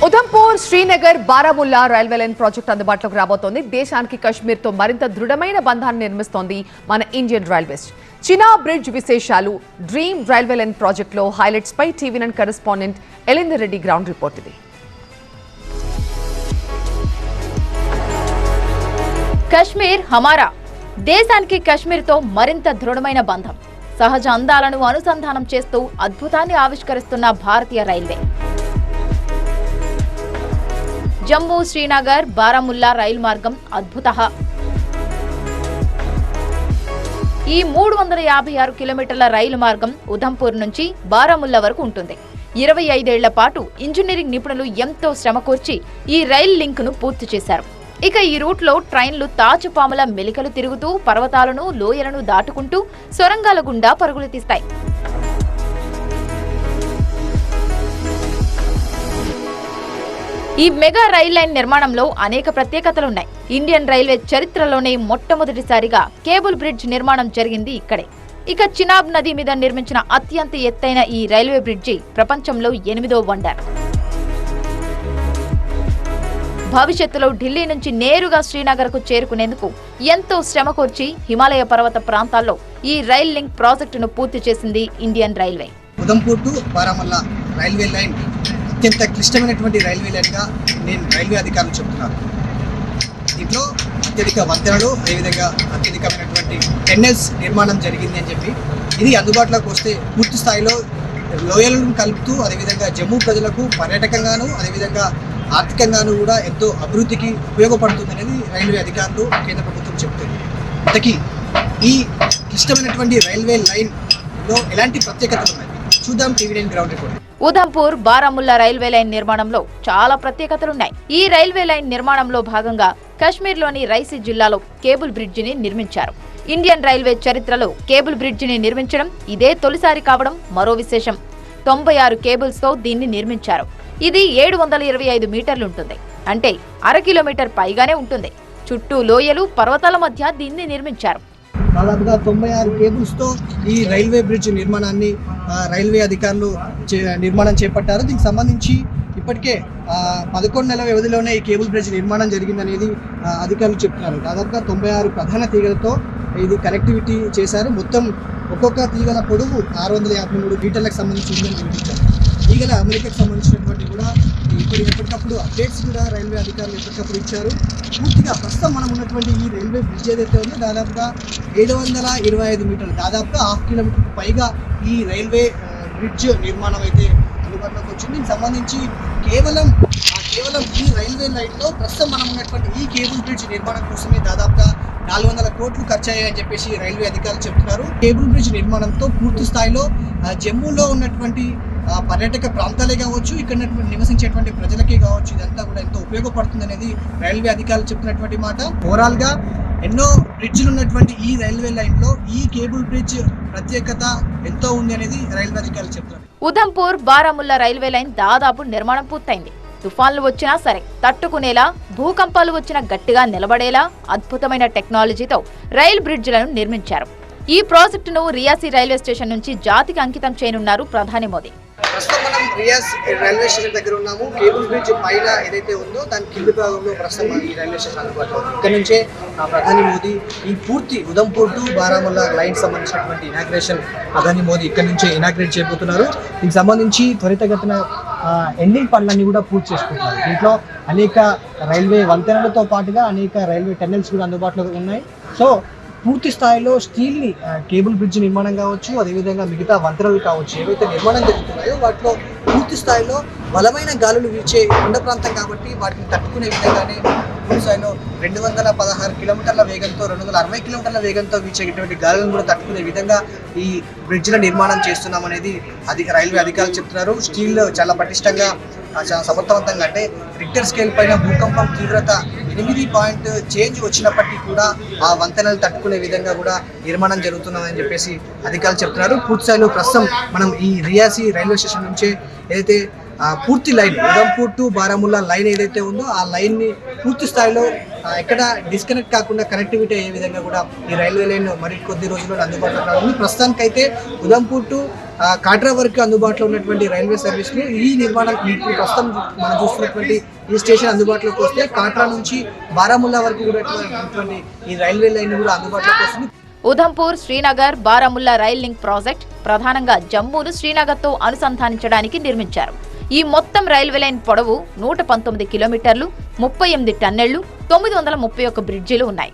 Udhampur Srinagar Baramulla railway line project అందుబాటులోకి రాబోతోంది. దేశానికి కశ్మీర్ తో మరింత దృఢమైన బంధాన్ని నిర్మిస్తోంది మన ఇండియన్ రైల్వేస్. చినాబ్ బ్రిడ్జ్ విశేషాలు, డ్రీమ్ రైల్వే లైన్ ప్రాజెక్ట్ లో హైలైట్స్ పై TV9 correspondent Elinder Reddy ground report ఇది. కశ్మీర్ హమారా. దేశానికి కశ్మీర్ తో మరింత దృఢమైన బంధం. సహజ అందాలను అనుసంధానం చేస్తూ అద్భుతాన్ని ఆవిష్కరిస్తున్న భారతీయ రైల్వే. జమ్మూ శ్రీనగర్ బారాముల్లా రైలు మార్గం అద్భుతః. ఈ 356 కిలోమీటర్ల రైలు మార్గం ఉధంపూర్ నుంచి బారాముల్లా వరకు ఉంటుంది. 25 ఏళ్ల పాటు ఇంజనీరింగ్ నిపుణులు ఎంతో శ్రమకూర్చి ఈ రైల్ లింక్ ను పూర్తి చేశారు. ఇక ఈ రూట్ లో ట్రైన్లు తాచుపాముల మెలికలు తిరుగుతూ పర్వతాలను, లోయలను దాటుకుంటూ సొరంగాల గుండా పరుగులు తీస్తాయి. ఈ మెగా రైల్ లైన్ నిర్మాణంలో అనేక ప్రత్యేకతలున్నాయి. ఇండియన్ రైల్వే చరిత్రలోనే మొట్టమొదటిసారిగా కేబుల్ బ్రిడ్జ్ నిర్మాణం జరిగింది ఇక్కడే. ఇక చినాబ్ నది మీద నిర్మించిన అత్యంత ఎత్తైన ఈ రైల్వే బ్రిడ్జి ప్రపంచంలో 8వ వండర్. భవిష్యత్తులో ఢిల్లీ నుంచి నేరుగా శ్రీనగర్ కు చేరుకునేందుకు ఎంతో శ్రమకూర్చి హిమాలయ పర్వత ప్రాంతాల్లో ఈ రైల్ లింక్ ప్రాజెక్టును పూర్తి చేసింది Indian railway. Udhampur to Baramulla railway line అత్యంత క్లిష్టమైనటువంటి రైల్వే లైన్గా నేను రైల్వే అధికారులు చెప్తున్నాను. దీంట్లో అత్యధిక వంతెనలు, అదేవిధంగా అత్యధికమైనటువంటి టన్నెల్స్ నిర్మాణం జరిగింది అని చెప్పి, ఇది అందుబాటులోకి వస్తే పూర్తి స్థాయిలో లోయలను కలుపుతూ అదేవిధంగా జమ్మూ ప్రజలకు పర్యాటకంగాను అదేవిధంగా ఆర్థికంగాను కూడా ఎంతో అభివృద్ధికి ఉపయోగపడుతుంది అనేది రైల్వే అధికారులు, కేంద్ర ప్రభుత్వం చెబుతుంది. ఇంతకీ ఈ క్లిష్టమైనటువంటి రైల్వే లైన్లో ఎలాంటి ప్రత్యేకతలు ఉన్నాయి చూద్దాం TV9 ground report. Udhampur Baramulla railway line నిర్మాణంలో చాలా ప్రత్యేకతలున్నాయి. ఈ రైల్వే లైన్ నిర్మాణంలో భాగంగా కశ్మీర్లోని రైసీ జిల్లాలో కేబుల్ బ్రిడ్జిని నిర్మించారు. ఇండియన్ రైల్వే చరిత్రలో కేబుల్ బ్రిడ్జిని నిర్మించడం ఇదే తొలిసారి కావడం మరో విశేషం. 96 కేబుల్స్ తో దీన్ని నిర్మించారు. ఇది 725 మీటర్లుంటుంది. అంటే 1/2 కిలోమీటర్ పైగానే ఉంటుంది. చుట్టూ లోయలు, పర్వతాల మధ్య దీన్ని నిర్మించారు. దాదాపుగా 96 కేబుల్స్తో ఈ రైల్వే బ్రిడ్జ్ నిర్మాణాన్ని రైల్వే అధికారులు నిర్మాణం చేపట్టారు. దీనికి సంబంధించి ఇప్పటికే 11 నెలల వ్యవధిలోనే ఈ కేబుల్ బ్రిడ్జ్ నిర్మాణం జరిగిందనేది అధికారులు చెప్తున్నారు. దాదాపుగా 96 ప్రధాన తీగలతో ఇది కనెక్టివిటీ చేశారు. మొత్తం ఒక్కొక్క తీగల పొడవు 653 మీటర్లకు సంబంధించి ఉందని వినిపించారు. తీగల అమెరికాకు సంబంధించినటువంటి కూడా ఎప్పటికప్పుడు అప్డేట్స్ కూడా రైల్వే అధికారులు ఎప్పటికప్పుడు ఇచ్చారు. పూర్తిగా ప్రస్తుతం మనం ఉన్నటువంటి ఈ రైల్వే బ్రిడ్జ్ ఏదైతే ఉందో దాదాపుగా 725 మీటర్లు, దాదాపుగా 1/2 కిలోమీటర్కి పైగా ఈ రైల్వే బ్రిడ్జ్ నిర్మాణం అయితే అందుబాటులోకి వచ్చింది. దీనికి సంబంధించి కేవలం ఈ రైల్వే లైన్లో ప్రస్తుతం మనం ఉన్నటువంటి ఈ కేబుల్ బ్రిడ్జ్ నిర్మాణం కోసమే దాదాపుగా 400 కోట్లు ఖర్చు అయ్యాయని చెప్పేసి రైల్వే అధికారులు చెప్తున్నారు. కేబుల్ బ్రిడ్జ్ నిర్మాణంతో పూర్తి స్థాయిలో జమ్మూలో ఉన్నటువంటి పర్యాటక ప్రాంతాలే కావచ్చు, ఇక్కడ నివసించేటువంటి ప్రజలకే కావచ్చు, ఇదంతా కూడా ఎంతో ఉపయోగపడుతుంది అనేది రైల్వే అధికారులు చెప్తున్నటువంటి మాట. ఓవరాల్ గా ఎన్నో బ్రిడ్జ్లు ఉన్నటువంటి ఈ రైల్వే లైన్ లో ఈ కేబుల్ బ్రిడ్జ్ ప్రత్యేకత ఎంతో ఉంది అనేది రైల్వే అధికారులు చెప్తున్నారు. ఉధంపూర్ బారాముల్లా రైల్వే లైన్ దాదాపు నిర్మాణం పూర్తయింది. తుఫాన్లు వచ్చినా సరే తట్టుకునేలా, భూకంపాలు వచ్చినా గట్టిగా నిలబడేలా అద్భుతమైన టెక్నాలజీతో రైల్ బ్రిడ్జ్లను నిర్మించారు. ఈ ప్రాజెక్టును రియాసీ రైల్వే స్టేషన్ నుంచి జాతికి అంకితం చేయనున్నారు ప్రధాని మోదీ. ప్రస్తుతం మనం రియాస్ రైల్వే స్టేషన్ దగ్గర ఉన్నాము. కేబుల్ బ్రిడ్జ్ పైన ఏదైతే ఉందో దాని కింది భాగంలో ప్రస్తుతం ఈ రైల్వే స్టేషన్ అందుబాటులో ఉంది. ఇక్కడ నుంచే ప్రధాని మోదీ ఈ పూర్తి ఉధంపూర్ టు బారాముల్లా లైన్ సంబంధించినటువంటి ఇనాగ్రేషన్ ప్రధాని మోదీ ఇక్కడ నుంచే ఇనాగ్రేట్ చేయబోతున్నారు. దీనికి సంబంధించి త్వరితగతిన ఎండింగ్ పనులన్నీ కూడా పూర్తి చేసుకుంటున్నారు. దీంట్లో అనేక రైల్వే వంతెనలతో పాటుగా అనేక రైల్వే టన్నెల్స్ కూడా అందుబాటులో ఉన్నాయి. సో పూర్తి స్థాయిలో స్టీల్ని కేబుల్ బ్రిడ్జ్ నిర్మాణం కావచ్చు, అదేవిధంగా మిగతా వంతెనలు కావచ్చు, ఏవైతే నిర్మాణం జరుగుతున్నాయో వాటిలో పూర్తి స్థాయిలో బలమైన గాలులు వీచే కొండ ప్రాంతం కాబట్టి వాటిని తట్టుకునే విధంగానే పూర్తి స్థాయిలో 216 కిలోమీటర్ల వేగంతో 260 కిలోమీటర్ల వేగంతో వీచేటువంటి గాలులను కూడా తట్టుకునే విధంగా ఈ బ్రిడ్జ్ల నిర్మాణం చేస్తున్నామనేది రైల్వే అధికారులు చెప్తున్నారు. స్టీల్ చాలా పటిష్టంగా, చాలా సమర్థవంతంగా, అంటే రిక్టర్ స్కేల్ పైన భూకంపం తీవ్రత 8 పాయింట్ చేంజ్ వచ్చినప్పటికీ కూడా ఆ వంతెనలు తట్టుకునే విధంగా కూడా నిర్మాణం జరుగుతున్నదని చెప్పేసి అధికారులు చెప్తున్నారు. పూర్తి స్థాయిలో ప్రస్తుతం మనం ఈ రియాసీ రైల్వే స్టేషన్ నుంచే ఏదైతే పూర్తి line Udhampur to Baramulla line ఏదైతే ఉందో ఆ లైన్ని పూర్తి స్థాయిలో ఎక్కడ డిస్కనెక్ట్ కాకుండా కనెక్టివిటీ అయ్యే విధంగా కూడా ఈ రైల్వే లైన్ మరి కొద్ది రోజుల్లో అందుబాటులో ఉంది. ప్రస్తుతానికైతే ఉధంపూర్ టు కాట్రా వరకు అందుబాటులో ఉన్నటువంటి రైల్వే సర్వీస్ని ఈ నిర్మాణం ఇప్పుడు ప్రస్తుతం మనం చూస్తున్నటువంటి ఈ స్టేషన్ అందుబాటులోకి వస్తే కాట్రా నుంచి బారాముల్లా వరకు కూడా ఈ రైల్వే లైన్ కూడా అందుబాటులోకి వస్తుంది. Udhampur, Srinagar, Baramulla rail link project ప్రధానంగా జమ్మూను శ్రీనగర్తో అనుసంధానించడానికి నిర్మించారు. ఈ మొత్తం రైల్వే లైన్ పొడవు 119 కిలోమీటర్లు, 38 టన్నెళ్లు, 931 బ్రిడ్జిలు ఉన్నాయి.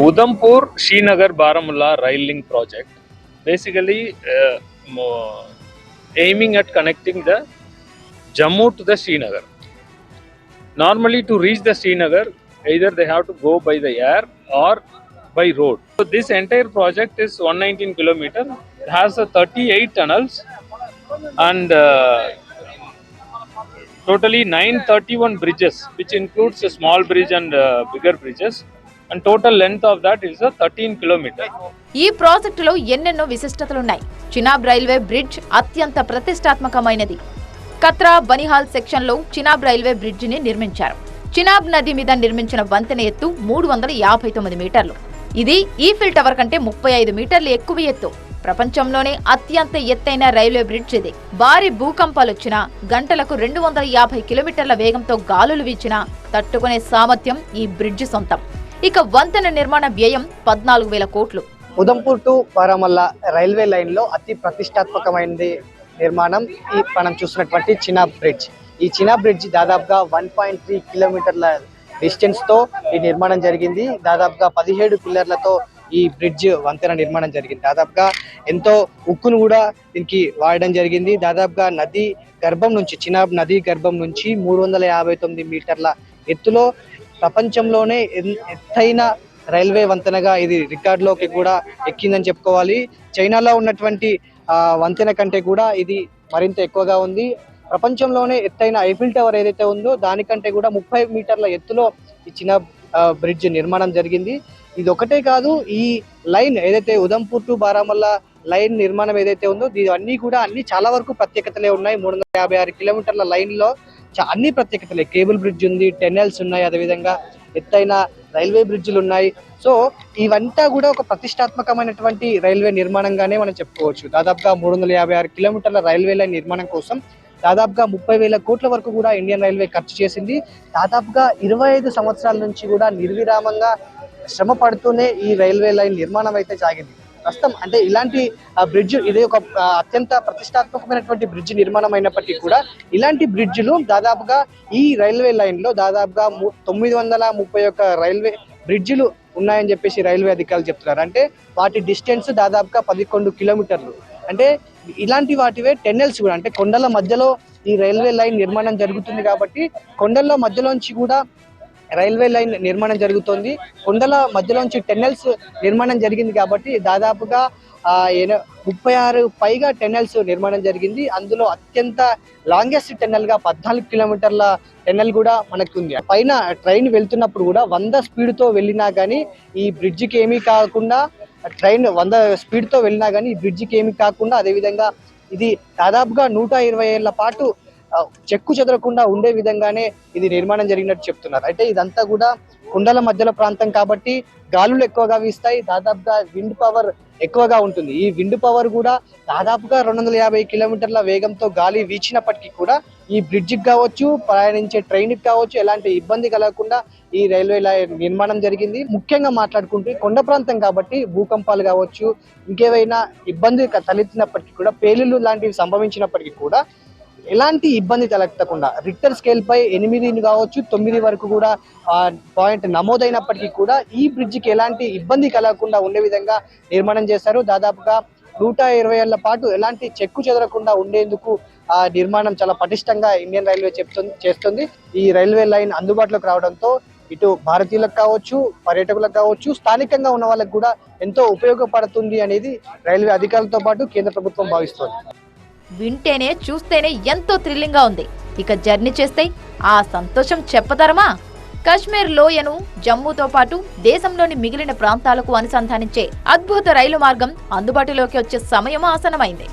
Udhampur Srinagar Baramulla rail link project basically aiming at connecting the Jammu to the Srinagar. Normally to reach the Srinagar either they have to go by the air or by road. So this entire project is 119 kilometer. It has 38 tunnels and totally 931 bridges, which includes a small bridge and bigger bridges. And total length of that is 13 kilometers. ఈ ప్రాజెక్టులో ఎన్నెన్నో విశిష్టతలున్నాయి. Chenab railway bridge అత్యంత ప్రతిష్టాత్మకమైనది. Katra Banihal section లో Chenab railway bridge ని నిర్మించారు. చినాబ్ నది మీద నిర్మించిన వంతెన ఎత్తు 359 మీటర్లు. ఇది ఈఫిల్ టవర్ కంటే 35 మీటర్లు ఎక్కువ ఎత్తు. ప్రపంచంలోనే అత్యంత ఎత్తైన రైల్వే బ్రిడ్జ్ ఇది. భారీ భూకంపాలొచ్చినా, గంటలకు 250 కిలోమీటర్ల వేగంతో గాలులు వీచినా తట్టుకునే సామర్థ్యం ఈ బ్రిడ్జ్ సొంతం. ఇక వంతెన నిర్మాణ వ్యయం 14,000 కోట్లు. Udhampur to Baramulla railway line లో అతి ప్రతిష్టాత్మకమైనది నిర్మాణం ఈ మనం చూసినటువంటి చినాబ్ బ్రిడ్జ్. ఈ చినాబ్ బ్రిడ్జ్ దాదాపుగా 1.3 కిలోమీటర్ల డిస్టెన్స్ తో ఈ నిర్మాణం జరిగింది. దాదాపుగా 17 పిల్లర్లతో ఈ బ్రిడ్జ్ వంతెన నిర్మాణం జరిగింది. దాదాపుగా ఎంతో ఉక్కును కూడా దీనికి వాడడం జరిగింది. దాదాపుగా నది గర్భం నుంచి, చినాబ్ నది గర్భం నుంచి 359 మీటర్ల ఎత్తులో ప్రపంచంలోనే ఎత్తైన రైల్వే వంతెనగా ఇది రికార్డులోకి కూడా ఎక్కిందని చెప్పుకోవాలి. చైనాలో ఉన్నటువంటి వంతెన కంటే కూడా ఇది మరింత ఎక్కువగా ఉంది. ప్రపంచంలోనే ఎత్తైన ఐఫిల్ టవర్ ఏదైతే ఉందో దానికంటే కూడా 30 మీటర్ల ఎత్తులో ఈ చిన్న బ్రిడ్జ్ నిర్మాణం జరిగింది. ఇది ఒకటే కాదు, ఈ లైన్ ఏదైతే ఉధంపూర్ టు బారాముల్లా లైన్ నిర్మాణం ఏదైతే ఉందో అన్ని చాలా వరకు ప్రత్యేకతలే ఉన్నాయి. 356 కిలోమీటర్ల లైన్ లో అన్ని ప్రత్యేకతలే. కేబుల్ బ్రిడ్జ్ ఉంది, టెన్నెల్స్ ఉన్నాయి, అదేవిధంగా ఎత్తైన రైల్వే బ్రిడ్జ్లు ఉన్నాయి. సో ఇవంతా కూడా ఒక ప్రతిష్టాత్మకమైనటువంటి రైల్వే నిర్మాణంగానే మనం చెప్పుకోవచ్చు. దాదాపుగా 356 కిలోమీటర్ల రైల్వే లైన్ నిర్మాణం కోసం దాదాపుగా 30,000 కోట్ల వరకు కూడా ఇండియన్ రైల్వే ఖర్చు చేసింది. దాదాపుగా 25 సంవత్సరాల నుంచి కూడా నిర్విరామంగా శ్రమ పడుతూనే ఈ రైల్వే లైన్ నిర్మాణం అయితే సాగింది. ప్రస్తుతం అంటే ఇలాంటి బ్రిడ్జ్ ఇది ఒక అత్యంత ప్రతిష్టాత్మకమైనటువంటి బ్రిడ్జ్ నిర్మాణం అయినప్పటికీ కూడా ఇలాంటి బ్రిడ్జ్లు దాదాపుగా ఈ రైల్వే లైన్ లో దాదాపుగా 931 రైల్వే బ్రిడ్జ్లు ఉన్నాయని చెప్పేసి రైల్వే అధికారులు చెప్తున్నారు. అంటే వాటి డిస్టెన్స్ దాదాపుగా 11 కిలోమీటర్లు. అంటే ఇలాంటి వాటివే టెన్నెల్స్ కూడా, అంటే కొండల మధ్యలో ఈ రైల్వే లైన్ నిర్మాణం జరుగుతుంది కాబట్టి కొండల మధ్యలోంచి కూడా రైల్వే లైన్ నిర్మాణం జరుగుతోంది. కొండల మధ్యలోంచి టెన్నెల్స్ నిర్మాణం జరిగింది కాబట్టి దాదాపుగా 36 పైగా టెన్నెల్స్ నిర్మాణం జరిగింది. అందులో అత్యంత లాంగెస్ట్ టెన్నెల్ గా 14 కిలోమీటర్ల టెన్నెల్ కూడా మనకు ఉంది. పైన ట్రైన్ వెళ్తున్నప్పుడు కూడా 100 స్పీడ్ తో వెళ్ళినా కానీ ఈ బ్రిడ్జికి ఏమీ కాకుండా, ట్రైన్ 100 స్పీడ్ తో వెళ్ళినా కానీ ఈ బ్రిడ్జికి ఏమీ కాకుండా, అదేవిధంగా ఇది దాదాపుగా 120 ఏళ్ల పాటు చెక్కు చెదరకుండా ఉండే విధంగానే ఇది నిర్మాణం జరిగినట్టు చెప్తున్నారు. అయితే ఇదంతా కూడా కొండల మధ్యలో ప్రాంతం కాబట్టి గాలులు ఎక్కువగా వీస్తాయి. దాదాపుగా విండ్ పవర్ ఎక్కువగా ఉంటుంది. ఈ విండ్ పవర్ కూడా దాదాపుగా 250 కిలోమీటర్ల వేగంతో గాలి వీచినప్పటికీ కూడా ఈ బ్రిడ్జికి కావచ్చు, ప్రయాణించే ట్రైన్కి కావచ్చు ఎలాంటి ఇబ్బంది కలగకుండా ఈ రైల్వే లైన్ నిర్మాణం జరిగింది. ముఖ్యంగా మాట్లాడుకుంటే కొండ ప్రాంతం కాబట్టి భూకంపాలు కావచ్చు, ఇంకేవైనా ఇబ్బంది తలెత్తినప్పటికీ కూడా, పేలుళ్ళు లాంటివి సంభవించినప్పటికీ కూడా ఎలాంటి ఇబ్బంది తలెత్తకుండా రిక్టర్ స్కేల్ పై 8 కావచ్చు 9 వరకు కూడా పాయింట్ నమోదైనప్పటికీ కూడా ఈ బ్రిడ్జికి ఎలాంటి ఇబ్బంది కలగకుండా ఉండే విధంగా నిర్మాణం చేశారు. దాదాపుగా 120 ఏళ్ల పాటు ఎలాంటి చెక్కు చెదరకుండా ఉండేందుకు ఆ నిర్మాణం చాలా పటిష్టంగా ఇండియన్ రైల్వే చేస్తుంది. ఈ రైల్వే లైన్ అందుబాటులోకి రావడంతో ఇటు భారతీయులకు కావచ్చు, పర్యాటకులకు కావచ్చు, స్థానికంగా ఉన్న వాళ్ళకి కూడా ఎంతో ఉపయోగపడుతుంది అనేది రైల్వే అధికారులతో పాటు కేంద్ర ప్రభుత్వం భావిస్తోంది. వింటేనే చూస్తేనే ఎంతో థ్రిల్లింగ్ గా ఉంది. ఇక జర్నీ చేస్తే ఆ సంతోషం చెప్పతరమా? కశ్మీర్ లోయను జమ్మూతో పాటు దేశంలోని మిగిలిన ప్రాంతాలకు అనుసంధానించే అద్భుత రైలు మార్గం అందుబాటులోకి వచ్చే సమయం ఆసన్నమైంది.